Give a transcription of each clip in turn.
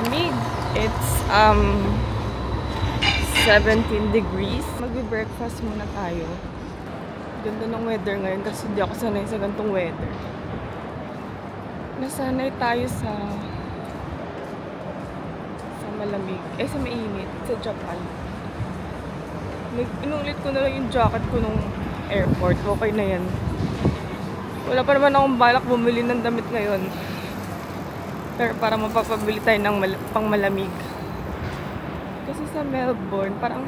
lamig. It's 17 degrees. Magbe-breakfast muna tayo. Ganda ng weather ngayon kasi hindi ako sanay sa gantong weather. Nasanay tayo sa malamig. Sa mainit. Sa Japan. Inulit ko na lang yung jacket ko nung airport. Okay na yan. Wala pa naman akong balak bumili ng damit ngayon. Pero para mapapabili tayo ng pang malamig. Kasi sa Melbourne, parang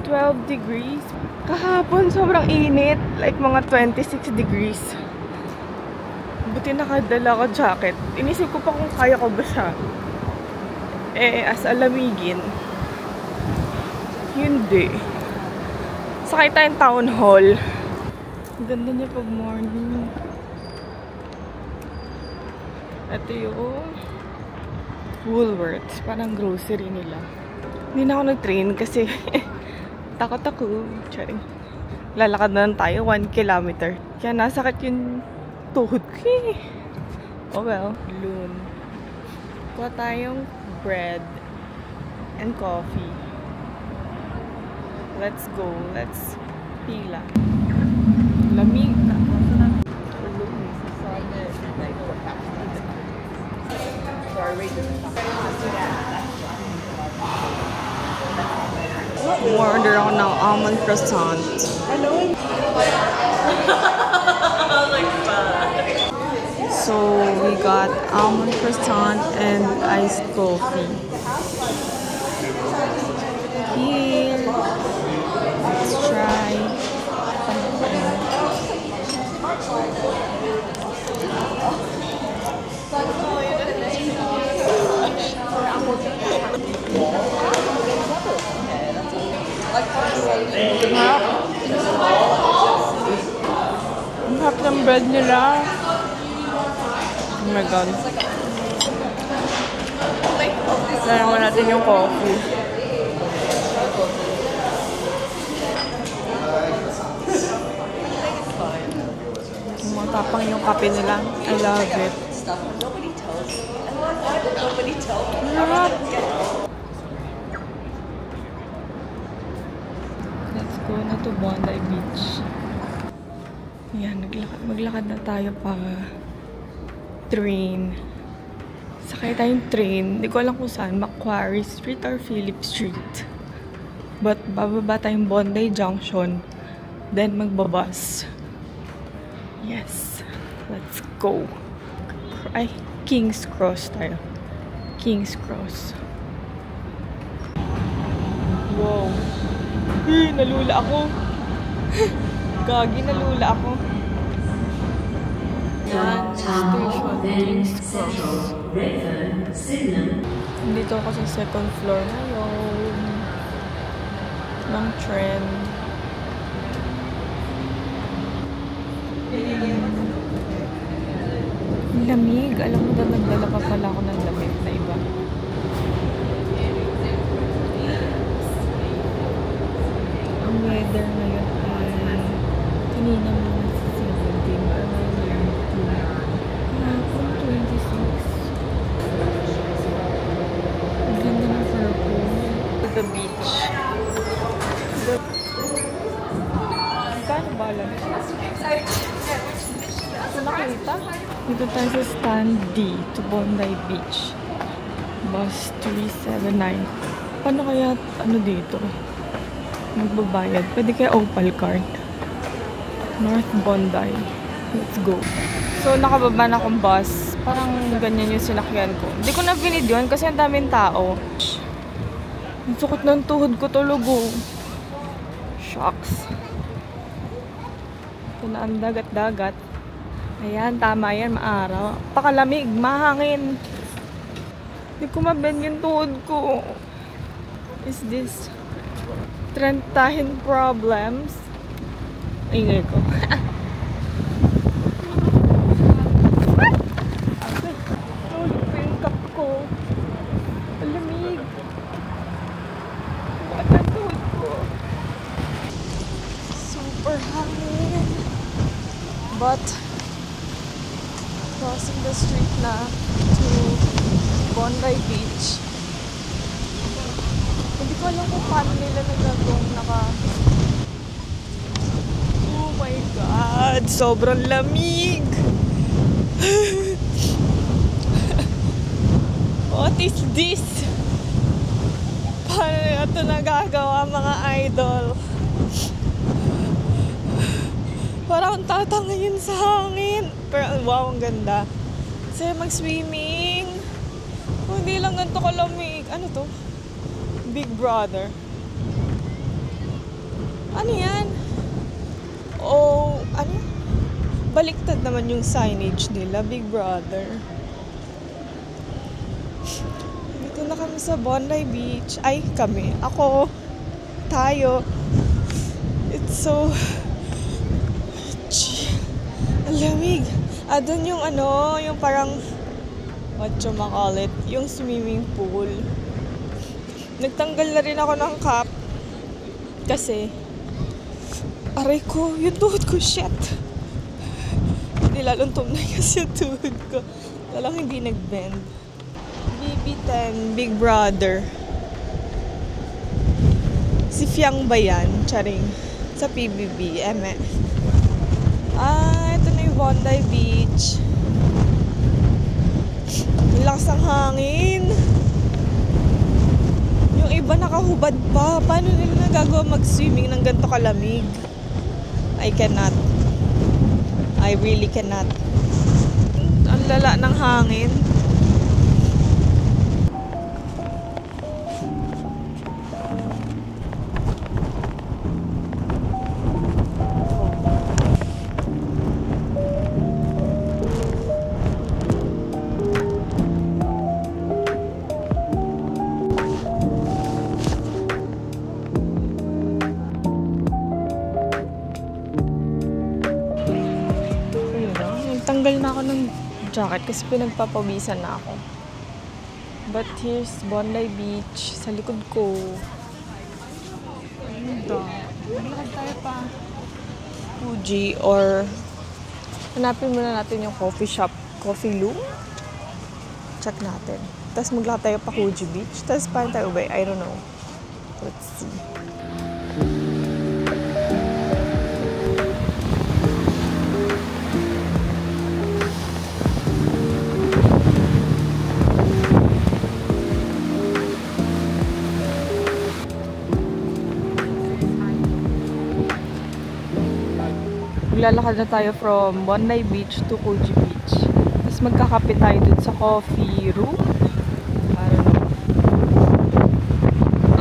12 degrees. Kahapon, sobrang init. Like mga 26 degrees. Buti nakadala ko jacket. Inisip ko pa kung kaya ko ba siya. As alamigin, hindi. Sakay tayong town hall. Ang ganda niya pag morning. Ito yung Woolworths. Parang grocery nila. Hindi na ako nag-train kasi takot ako. Charing. Lalakad na lang tayo 1 kilometer. Kaya nasakit yung tuhod ko eh. Oh well. Loon. Kuha tayong bread and coffee. Let's go. Let's pila. Lamig. Order ako ng almond croissant. So we got almond croissant and iced coffee. Here, let's try. Ang harap ng bread nila. Oh my god. Kaya naman natin yung coffee. Matapang yung kape nila. I love it. Sarap. Let's go na to Bondi Beach. Yan, maglakad na tayo pa train. Sakay tayong train. Hindi ko alam kung saan. Macquarie Street or Phillip Street. But bababa tayong Bondi Junction. Then magbabus. Yes. Let's go. Ay, King's Cross tayo. King's Cross. Wow. Nalula ako. Gagi, nalula ako. Station, King's Cross. Dito ako sa second floor ngayon. Ng tren. Lamig. Alam mo na nagdala pa pala ako ng lamig na iba. Ang weather ngayon ay kanina mo na sa 17 or 19. 26. Ang ganda ng purple. The beach. Kano ba lang? Nakita? Dito tayo sa stand D to Bondi Beach. Bus 379. Paano kaya dito? Magbabayad. Pwede kaya Opal card. North Bondi. Let's go. So, nakababa na akong bus. Parang ganyan yung sinakyan ko. Hindi ko na binidyoan kasi ang daming tao. Ang sukot ng tuhod ko tulog. Shocks. Ito na ang dagat-dagat. Ayan, tama yan, maaraw. Pakalamig, mahangin. Hindi ko mabend yung tuhod ko. Is this Trentahin problems? Ingay ko. Tulog ko yung cup ko. Palamig. Bakit ang tuhod ko? Super hangin. But crossing the street na to Bondi Beach. Hindi ko alam kung paano nila nagagawang Oh my God! Sobrang lamig! What is this? Paano nila ito nagagawa, mga idol? Parang tatangayin sa hangin. Pero wow, ang ganda. Kasi mag-swimming. Hindi lang ganito kalamig. Ano to? Big Brother. Ano yan? Oh, ano? Baliktad naman yung signage nila. Big Brother. Dito na kami sa Bondi Beach. Ay, kami. Ako. Tayo. It's so... Ang lamig. Doon yung ano, yung parang... What you call it? Yung swimming pool. Nagtanggal na rin ako ng cap. Kasi... Aray ko, yung tuhod ko, shit. Nilaluntom na kasi yung tuhod ko. Walang hindi nag-bend. BB10, Big Brother. Si Fiang ba yan? Charing. Sa PBB, eme. Ito na yung Bondi Beach. Ang lakas ng hangin. Yung iba nakahubad pa. Paano nila nagagawa mag-swimming ng ganito kalamig? I cannot. I really cannot. Ang lala ng hangin. Tanggal na ako ng jacket kasi pinagpapawisan na ako. But here's Bondi Beach sa likod ko. Ganda. Maglakad tayo pa. Fuji or hanapin muna natin yung coffee shop, coffee loom. Check natin. Tapos maglakad tayo pa Fuji Beach. Tapos paano tayo ba? I don't know. Let's see. Maglalakad na tayo from Bondi Beach to Fuji Beach. Tapos magkakape tayo dun sa coffee room. I don't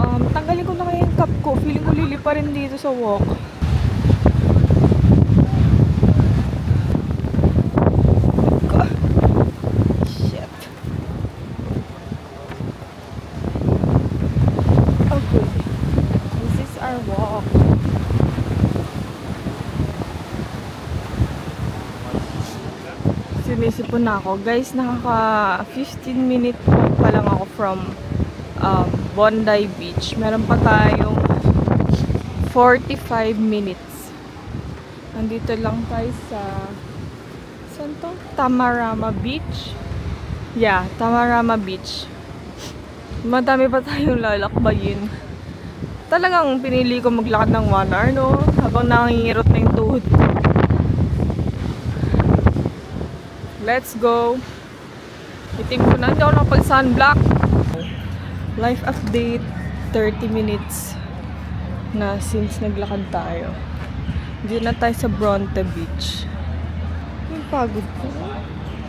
know. Tanggalin ko na kaya yung cup ko. Feeling ko lilipa rin dito sa walk. Shit. Okay. This is our walk. Sinisipon na ako. Guys, nakaka 15 minute walk pa lang ako from Bondi Beach. Meron pa tayong 45 minutes. Nandito lang tayo sa saan to? Tamarama Beach? Yeah, Tamarama Beach. Madami pa tayong lalakbayin. Talagang pinili ko maglakad ng 1 hour, no? Habang nangingirot na yung tuhod ko. Let's go. Itim ko na. Hindi ako nakapag-sunblock. Life update. 30 minutes na since naglakad tayo. Dito na tayo sa Bronte Beach. Yung pagod ko.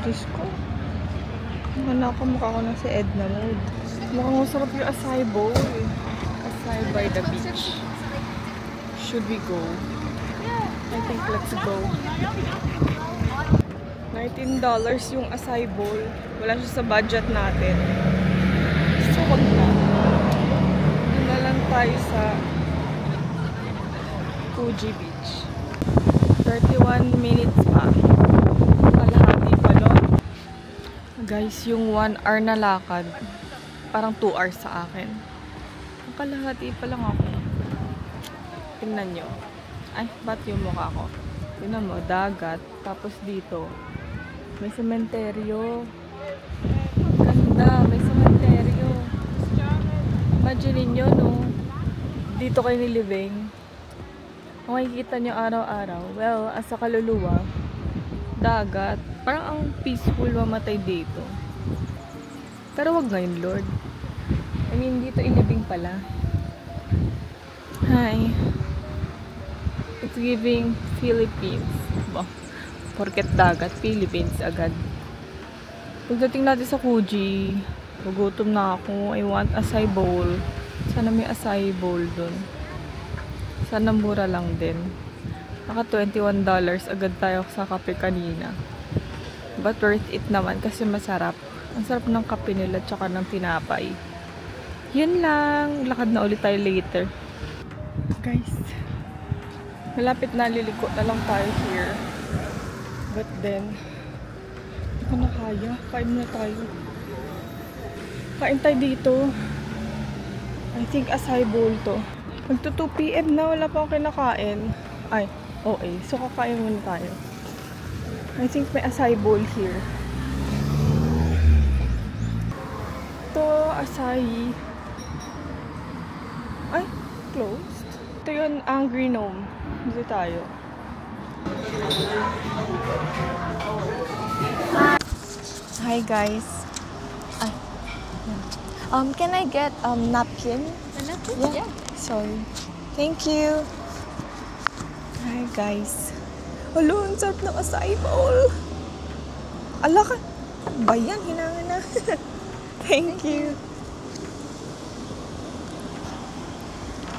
Diyos ko. Mukha ko na si Edna mode. Mukhang masarap yung acai bowl. Acai by the beach. Should we go? I think let's go. $19 yung acai bowl. Wala siya sa budget natin. So, wag na. Doon na lang tayo sa Fuji Beach. 31 minutes pa. Kalahati pa nun. Guys, yung 1 hour na lakad, parang 2 hours sa akin. Ang kalahati pa lang ako. Tingnan nyo. Ay, ba't yung mukha ko? Tingnan mo, dagat. Tapos dito, may sementeryo. Ganda. ganda. May cemetery. Imagine nyo, no? Dito kayo nilibing. Kung makikita nyo araw-araw, well, as a kaluluwa, dagat. Parang ang peaceful mamatay dito. Pero wag ngayon, Lord. I mean, dito ilibing pala. Hi. It's giving Philippines. Bah, porket dagat, Philippines agad. Pagdating natin sa Fuji, gugutom na ako. I want acai bowl. Sana may acai bowl dun. Sana mura lang din. Naka $21 agad tayo sa kape kanina. But worth it naman kasi masarap. Ang sarap ng kape nila tsaka ng tinapay. Yun lang. Lakad na ulit tayo later. Guys, malapit na, liligo na lang tayo here. But then, hindi ko na kaya. Kain muna tayo. Kain tayo dito. I think acai bowl to. Magto 2 PM na, wala pa akong kinakain. Ay, okay. So, kakain muna tayo. I think may acai bowl here. Ito, acai. Ay, closed. Ito yun, Angry Gnome. Dito tayo. Hi guys. Ay. Can I get napkin? A napkin? Yeah. Sorry. Thank you. Hi guys. Hello, ang sarap ng acai bowl. Ala ka. Bayan, hinangan na. Thank you.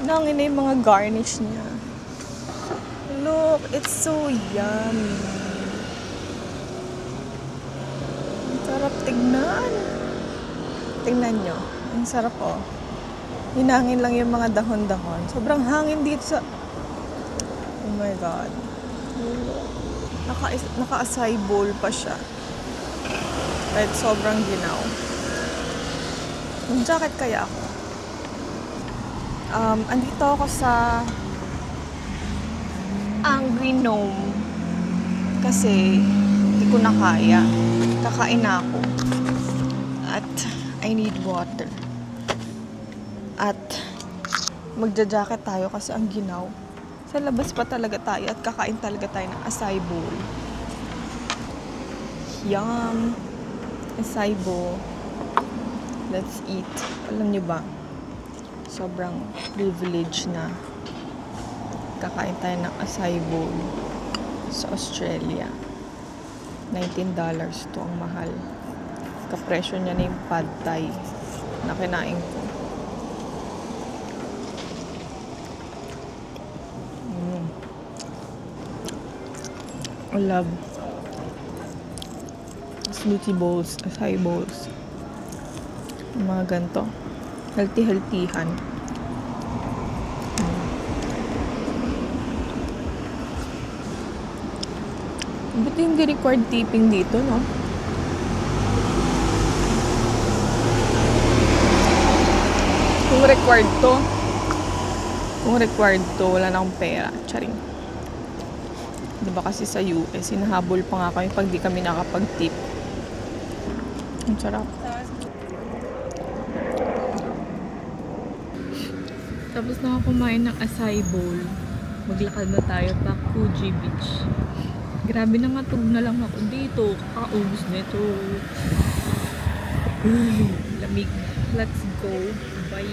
Hinangin na yung mga garnish niya. Look, it's so yummy. Ang sarap tignan. Tingnan nyo. Ang sarap oh. Hinangin lang yung mga dahon-dahon. Sobrang hangin dito sa... Oh my God. Naka-acai bowl pa siya. Kahit sobrang ginaw. Yung jacket kaya ako. Andito ako sa Angry Gnome. Kasi hindi ko na kaya. Kakain na ako. At I need water. At magja-jacket tayo kasi ang ginaw. Sa labas pa talaga tayo at kakain talaga tayo ng acai bowl. Yum! Acai bowl. Let's eat. Alam nyo ba? Sobrang privilege na kakain tayo ng acai bowl sa Australia. $19 to ang mahal. Kapresyo niya na yung pad thai na kinain ko. I love smoothie bowls, acai bowls. Mga ganito. Healthy-healthyhan. Buti hindi required tipping dito, no? Kung required to, wala na akong pera. Charing. Diba kasi sa US, hinahabol pa nga kami pag di kami nakapag-tip. Ang sarap. Tapos na ako kumain ng acai bowl. Maglakad na tayo pa Fuji Beach. Grabe na nga, tulog na lang ako dito. Kakaubos nito. Lamig. Let's go. Bye.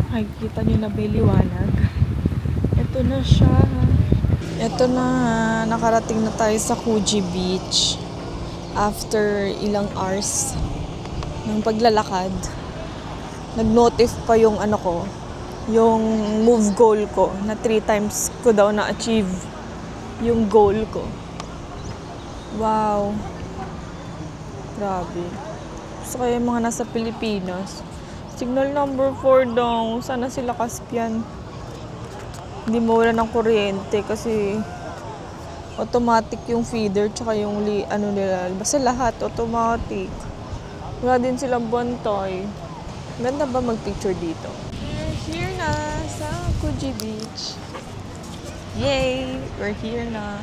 Ay, kita nyo na ba liwanag? Ito na siya. Ito na, nakarating na tayo sa Fuji Beach after ilang hours ng paglalakad. Nag-notif pa yung ano ko, yung move goal ko, na 3 times ko daw na-achieve yung goal ko. Wow. Grabe. Gusto kayo yung mga nasa Pilipinas. Signal number 4 daw. Sana sila Caspian. Hindi mawala ng kuryente kasi automatic yung feeder tsaka yung ano nila. Basta lahat automatic. Wala din silang bantay. Ganda ba mag-picture dito? We're here na sa Fuji Beach. Yay! We're here na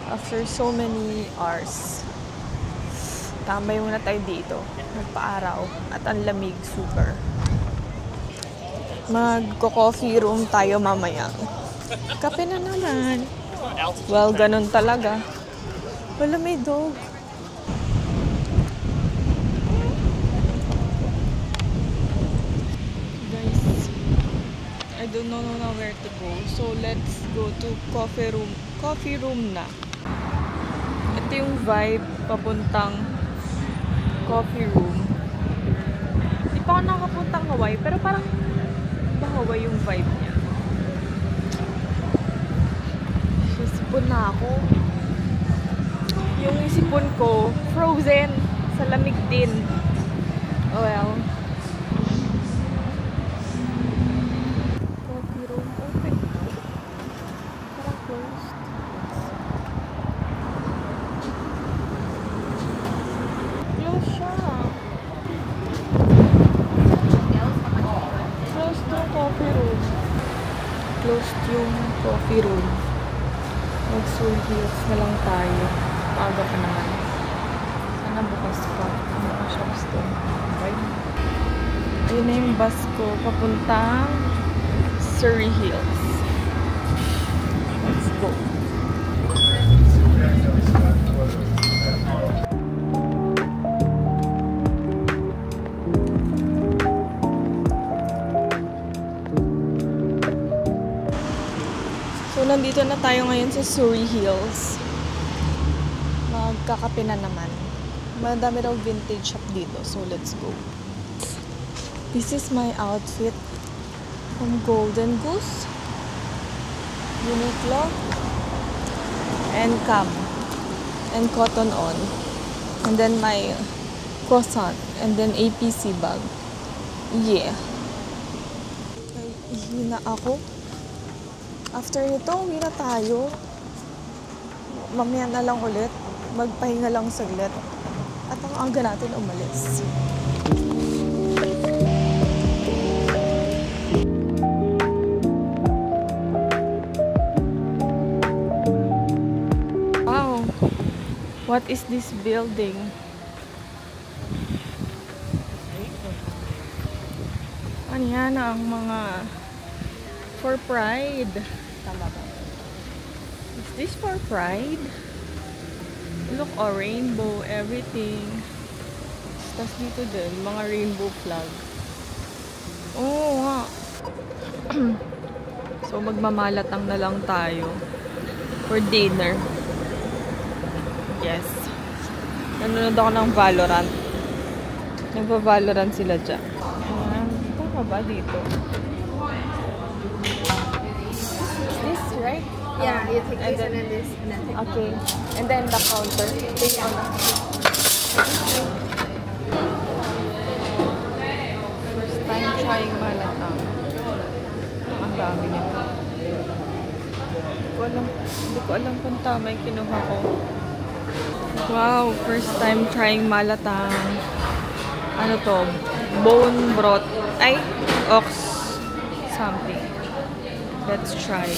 after so many hours. Tambay muna tayo dito. Magpa-araw. At ang lamig, super. Magko-coffee room tayo mamaya. Kape na naman. Well, ganun talaga. Wala, may dog. Guys, I don't know now where to go. So, let's go to coffee room. Coffee room na. Ito yung vibe papuntang coffee room. Di pa ako nakapuntang Hawaii, pero parang ba Hawaii yung vibe niya. Sipon na ako. Yung sipon ko, frozen. Sa lamig din. Oh well. Coffee room open. Parang closed. Closed siya. Closed yung coffee room. Closed yung coffee room. Mag-Soul Hills na lang tayo. Paga pa naman. Sana bukas pa. Bukas siya gusto. Okay. Ayun na yung bus ko. Papuntang Surrey Hills. Let's go. So, nandito na tayo ngayon sa Surrey Hills. Magkakape na naman. Madami raw vintage shop dito. So, let's go. This is my outfit from Golden Goose, Uniqlo, and Cam, and Cotton On. And then my croissant, and then APC bag. Yeah. Ay, ihi na ako. After nito, uwi na tayo. Mamaya na lang ulit. Magpahinga lang saglit. At ang aga natin umalis. Wow! What is this building? Ano yan ang mga for Pride? Tama ba? Is this for Pride? Look, oh, rainbow, everything. Tapos dito din, mga rainbow flag. Oo nga. So, magmamalatang na lang tayo for dinner. Yes. Nanonood ako ng Valorant. Nagpa-Valorant sila dyan. Tama ba dito? This, right? Yeah, you take And this then- and then this and then take Okay. And then the counter. Take on the first time trying malatang. Ang dami niya. Hindi ko alam kung tama yung kinuha ko. Wow, first time trying malatang. Ano to? Bone broth. Ay, ox something. Let's try.